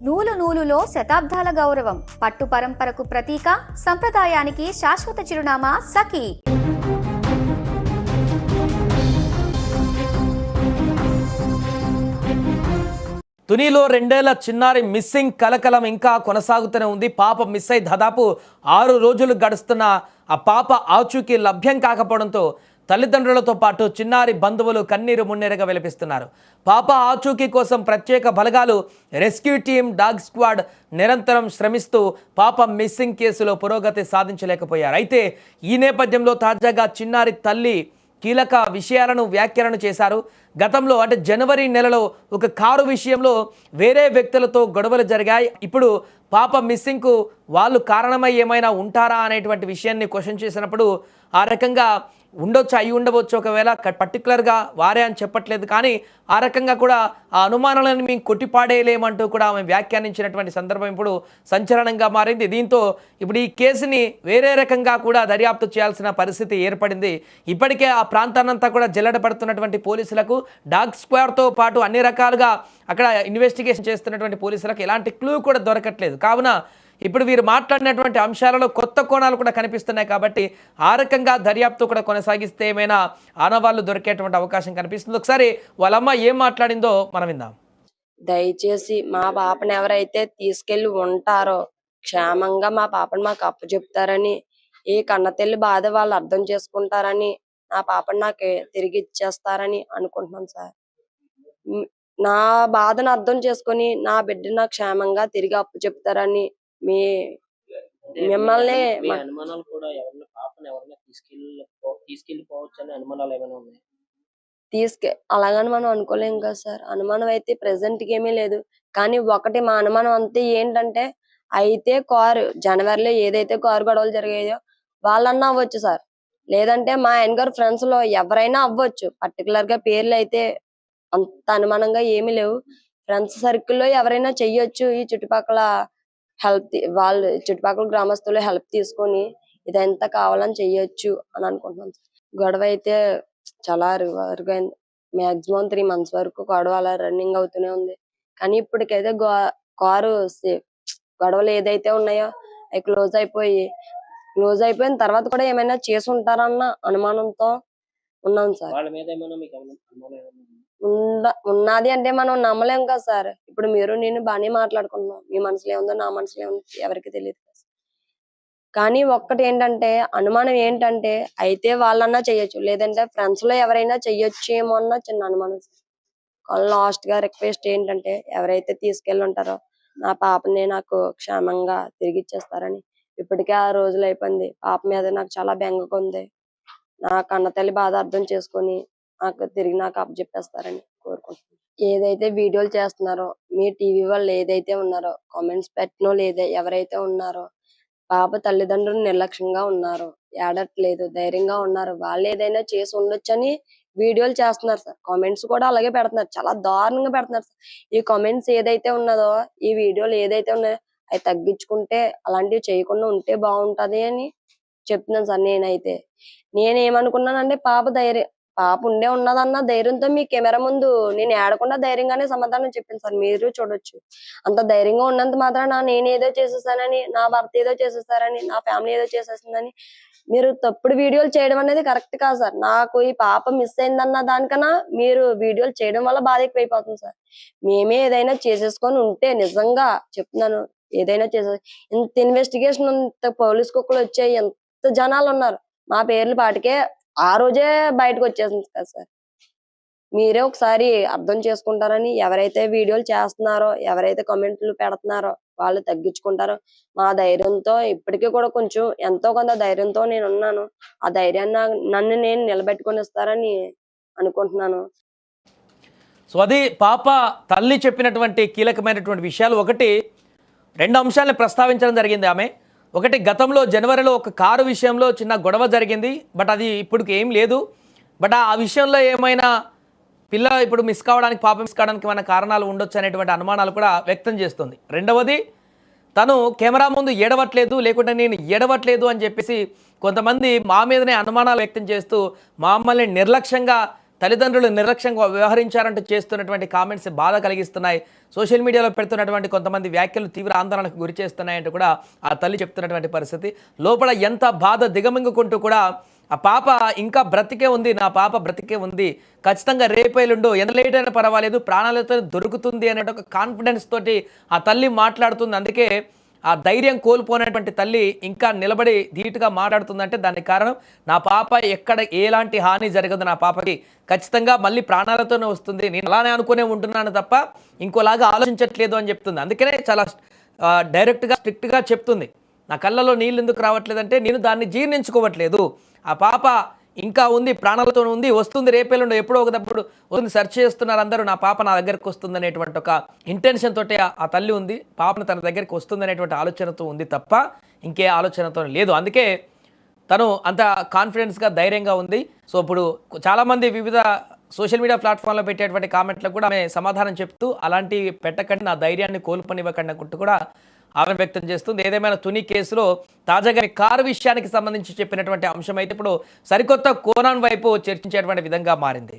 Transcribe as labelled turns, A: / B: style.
A: నూలు నూలులో శతాబ్దాల గౌరవం, పట్టు పరంపరకు ప్రతీక, సంప్రదాయానికి శాశ్వత చిరునామా సఖీ.
B: తునిలో 2 ఏళ్ల చిన్నారి మిస్సింగ్ కలకలం ఇంకా కొనసాగుతూనే ఉంది. పాప మిస్ అయి దాదాపు 6 రోజులు గడుస్తున్న ఆ పాప ఆచూకీ లభ్యం కాకపోవడంతో తల్లిదండ్రులతో పాటు చిన్నారి బంధువులు కన్నీరు మున్నీరుగా విలపిస్తున్నారు. పాప ఆచూకీ కోసం ప్రత్యేక బలగాలు, రెస్క్యూ టీం, డాగ్ స్క్వాడ్ నిరంతరం శ్రమిస్తూ పాప మిస్సింగ్ కేసులో పురోగతి సాధించలేకపోయారు. అయితే ఈ నేపథ్యంలో తాజాగా చిన్నారి తల్లి కీలక విషయాలను వ్యాఖ్యానం చేశారు. గతంలో అంటే జనవరి నెలలో ఒక కారు విషయంలో వేరే వ్యక్తులతో గొడవలు జరిగాయి. ఇప్పుడు పాప మిస్సింగ్కు వాళ్ళు కారణమై ఏమైనా ఉంటారా అనేటువంటి విషయాన్ని క్వశ్చన్ చేసినప్పుడు ఆ రకంగా ఉండొచ్చు, అయి ఉండవచ్చు, ఒకవేళ పర్టికులర్గా వారే అని చెప్పట్లేదు, కానీ ఆ రకంగా కూడా ఆ అనుమానాలను మేము కొట్టిపాడేయలేమంటూ కూడా ఆమె వ్యాఖ్యానించినటువంటి సందర్భం ఇప్పుడు సంచలనంగా మారింది. దీంతో ఇప్పుడు ఈ కేసుని వేరే రకంగా కూడా దర్యాప్తు చేయాల్సిన పరిస్థితి ఏర్పడింది. ఇప్పటికే ఆ ప్రాంతాన్నంతా కూడా జల్లెడపడుతున్నటువంటి పోలీసులకు, డాగ్ స్క్వాడ్తో పాటు అన్ని రకాలుగా అక్కడ ఇన్వెస్టిగేషన్ చేస్తున్నటువంటి పోలీసులకు ఎలాంటి క్లూ కూడా దొరకట్లేదు. కావున ఇప్పుడు వీరు మాట్లాడినటువంటి అంశాలలో కొత్త కోణాలు కూడా కనిపిస్తున్నాయి. కాబట్టి ఆ రకంగా దర్యాప్తు కూడా కొనసాగిస్తే ఏమైనా ఆనవాళ్ళు దొరికేటువంటి అవకాశం కనిపిస్తుంది. ఒకసారి వాళ్ళమ్మ ఏం మాట్లాడిందో మనం విందాం.
C: దయచేసి మా పాపను ఎవరైతే తీసుకెళ్లి ఉంటారో క్షేమంగా మా పాపను మాకు అప్పచెప్తారని, ఈ కన్నతల్లి బాధ వాళ్ళు అర్థం చేసుకుంటారని, నా పాపను నాకు తిరిగి ఇచ్చేస్తారని అనుకుంటున్నాను సార్. నా బాధను అర్థం చేసుకొని నా బిడ్డను క్షేమంగా తిరిగి అప్పచెప్తారని మిమ్మల్ని అలాగని మనం అనుకోలేం కదా సార్. అనుమానం అయితే ప్రెసెంట్ కి ఏమీ లేదు, కానీ ఒకటి మా అనుమానం అంతే ఏంటంటే, అయితే కారు జనవరిలో ఏదైతే కారు గొడవలు జరిగాయో వాళ్ళన్నా అవ్వచ్చు సార్, లేదంటే మా ఆయన గారు ఫ్రెండ్స్ లో ఎవరైనా అవ్వచ్చు. పర్టికులర్ గా పేర్లు అయితే అంత అనుమానంగా ఏమీ లేవు. ఫ్రెండ్స్ సర్కిల్లో ఎవరైనా చెయ్యొచ్చు. ఈ చుట్టుపక్కల వాళ్ళు చుట్టుపక్కల గ్రామస్తులు హెల్ప్ తీసుకొని ఇదంతా కావాలని చెయ్యొచ్చు అని అనుకుంటున్నాం. గొడవ అయితే చాలా అరుగైంది. మాక్సిమం 3 months వరకు గొడవ అలా రన్నింగ్ అవుతూనే ఉంది. కానీ ఇప్పటికైతే కారు గొడవలు ఏదైతే ఉన్నాయో అవి క్లోజ్ అయిపోయిన తర్వాత కూడా ఏమైనా చేసి ఉంటారన్న అనుమానంతో ఉన్నాం సార్. ఉన్నది అంటే మనం నమ్మలేం కదా సార్. ఇప్పుడు మీరు నేను బాగానే మాట్లాడుకుంటున్నాం, మీ మనసులో ఏముందో నా మనసులో ఏముందో ఎవరికి తెలియదు. కానీ ఒక్కటి ఏంటంటే, అనుమానం ఏంటంటే, అయితే వాళ్ళన్నా చెయ్యొచ్చు, లేదంటే ఫ్రెండ్స్ లో ఎవరైనా చెయ్యొచ్చేమో అన్న చిన్న అనుమానం. లాస్ట్ గా రిక్వెస్ట్ ఏంటంటే, ఎవరైతే తీసుకెళ్ళి ఉంటారో నా పాపని నాకు క్షేమంగా తిరిగి ఇచ్చేస్తారని. ఇప్పటికే 6 రోజులు అయిపోయింది. పాప మీద నాకు చాలా బెంగగా ఉంది. నా కన్న తల్లి బాధ అర్థం చేసుకొని నాకు అప్పచెప్పేస్తారని కోరుకుంటున్నాను. ఏదైతే వీడియోలు చేస్తున్నారో మీ టీవీ వాళ్ళు ఏదైతే ఉన్నారో, కామెంట్స్ పెట్టినో ఎవరైతే ఉన్నారో, పాప తల్లిదండ్రులు నిర్లక్ష్యంగా ఉన్నారు, ఏడట్లేదు, ధైర్యంగా ఉన్నారు, వాళ్ళు ఏదైనా చేసి ఉండొచ్చని వీడియోలు చేస్తున్నారు సార్. కామెంట్స్ కూడా అలాగే పెడుతున్నారు, చాలా దారుణంగా పెడుతున్నారు సార్. ఈ కామెంట్స్ ఏదైతే ఉన్నదో, ఈ వీడియోలు ఏదైతే ఉన్నాయో అవి తగ్గించుకుంటే, అలాంటివి చేయకుండా ఉంటే బాగుంటది అని చెప్తున్నాను సార్. నేనేమనుకున్నానంటే, పాప ఉన్నదన్న ధైర్యంతో మీ కెమెరా ముందు నేను ఏడకుండా ధైర్యంగానే సమాధానం చెప్పింది సార్. మీరు చూడొచ్చు. అంత ధైర్యంగా ఉన్నంత మాత్రాన నేనేదో చేసేసానని, నా భర్త ఏదో చేసేసారని, నా ఫ్యామిలీ ఏదో చేసేసిందని మీరు తప్పుడు వీడియోలు చేయడం అనేది కరెక్ట్ కాదు సార్. నాకు ఈ పాప మిస్ అయిందన్న దానికన్నా మీరు వీడియోలు చేయడం వల్ల బాధ ఎక్కువైపోతుంది సార్. మేమే ఏదైనా చేసేసుకొని ఉంటే, నిజంగా చెప్తున్నాను, ఏదైనా ఇంత ఇన్వెస్టిగేషన్, ఇంత పోలీస్ కుక్కలు వచ్చాయి, ఎంత జనాలు ఉన్నారు, మా పేర్లు పాటికే ఆ రోజే బయటకు వచ్చేసింది కదా సార్. మీరే ఒకసారి అర్థం చేసుకుంటారని, ఎవరైతే వీడియోలు చేస్తున్నారో, ఎవరైతే కామెంట్లు పెడుతున్నారో వాళ్ళు తగ్గించుకుంటారో. మా ధైర్యంతో ఇప్పటికీ కూడా కొంచెం ఎంతో కొంత ధైర్యంతో నేను ఉన్నాను. ఆ ధైర్యాన్ని నన్ను నేను నిలబెట్టుకొని ఇస్తారని అనుకుంటున్నాను.
B: సో అది పాప తల్లి చెప్పినటువంటి కీలకమైనటువంటి విషయాలు. 2 అంశాలను ప్రస్తావించడం జరిగింది ఆమె. ఒకటి, గతంలో జనవరిలో ఒక కారు విషయంలో చిన్న గొడవ జరిగింది, బట్ అది ఇప్పటికి ఏం లేదు. బట్ ఆ విషయంలో ఏమైనా పిల్ల ఇప్పుడు పాప మిస్ కావడానికి ఏమైనా కారణాలు ఉండొచ్చు అనేటువంటి అనుమానాలు కూడా వ్యక్తం చేస్తుంది. రెండవది, తను కెమెరా ముందు ఏడవట్లేదు, లేకుంటే నేను ఏడవట్లేదు అని చెప్పేసి కొంతమంది మా మీదనే అనుమానాలు వ్యక్తం చేస్తూ మమ్మల్ని నిర్లక్ష్యంగా తల్లిదండ్రులు నిర్లక్ష్యంగా వ్యవహరించారంటూ చేస్తున్నటువంటి కామెంట్స్ బాధ కలిగిస్తున్నాయి. సోషల్ మీడియాలో పెడుతున్నటువంటి కొంతమంది వ్యాఖ్యలు తీవ్ర ఆందోళనకు గురి చేస్తున్నాయంటూ కూడా ఆ తల్లి చెప్తున్నటువంటి పరిస్థితి. లోపల ఎంత బాధ దిగమింగుకుంటూ కూడా ఆ పాప ఇంకా బ్రతికే ఉంది, నా పాప బ్రతికే ఉంది, ఖచ్చితంగా రేపేలుండు, ఎంత లేట్ అయినా పర్వాలేదు, ప్రాణాలతో దొరుకుతుంది అనే ఒక కాన్ఫిడెన్స్ తోటి ఆ తల్లి మాట్లాడుతుంది. అందుకే ఆ ధైర్యం కోల్పోయినటువంటి తల్లి ఇంకా నిలబడి ధీటుగా మాట్లాడుతుందంటే దానికి కారణం నా పాప ఎక్కడ ఎలాంటి హాని జరగదు, నా పాపకి ఖచ్చితంగా మళ్ళీ ప్రాణాలతోనే వస్తుంది, నేను అలానే అనుకునే ఉంటున్నాను తప్ప ఇంకోలాగా ఆలోచించట్లేదు అని చెప్తుంది. అందుకనే చాలా డైరెక్ట్గా స్ట్రిక్ట్గా చెప్తుంది. నా కళ్ళలో నీళ్ళు ఎందుకు రావట్లేదంటే నేను దాన్ని జీర్ణించుకోవట్లేదు, ఆ పాప ఇంకా ఉంది, ప్రాణాలతో ఉంది, వస్తుంది, రేపేళ్ళుండో ఎప్పుడో ఒకప్పుడు వస్తుంది, సెర్చ్ చేస్తున్నారు అందరూ, నా పాప నా దగ్గరికి వస్తుంది అనేటువంటి ఒక ఇంటెన్షన్ తోటి ఆ తల్లి ఉంది, పాపను తన దగ్గరికి వస్తుంది అనేటువంటి ఆలోచనతో ఉంది తప్ప ఇంకే ఆలోచనతో లేదు. అందుకే తను అంత కాన్ఫిడెన్స్గా ధైర్యంగా ఉంది. సో ఇప్పుడు చాలామంది వివిధ సోషల్ మీడియా ప్లాట్ఫామ్లో పెట్టేటువంటి కామెంట్లకు కూడా ఆమె సమాధానం చెప్తూ అలాంటివి పెట్టకండి, నా ధైర్యాన్ని కోల్పోనివ్వకండి అనుకుంటూ కూడా ఆమె వ్యక్తం చేస్తుంది. ఏదేమైనా తుని కేసులో తాజాగా కారు విషయానికి సంబంధించి చెప్పినటువంటి అంశం అయితే ఇప్పుడు సరికొత్త కోణం వైపు చర్చించేటువంటి విధంగా మారింది.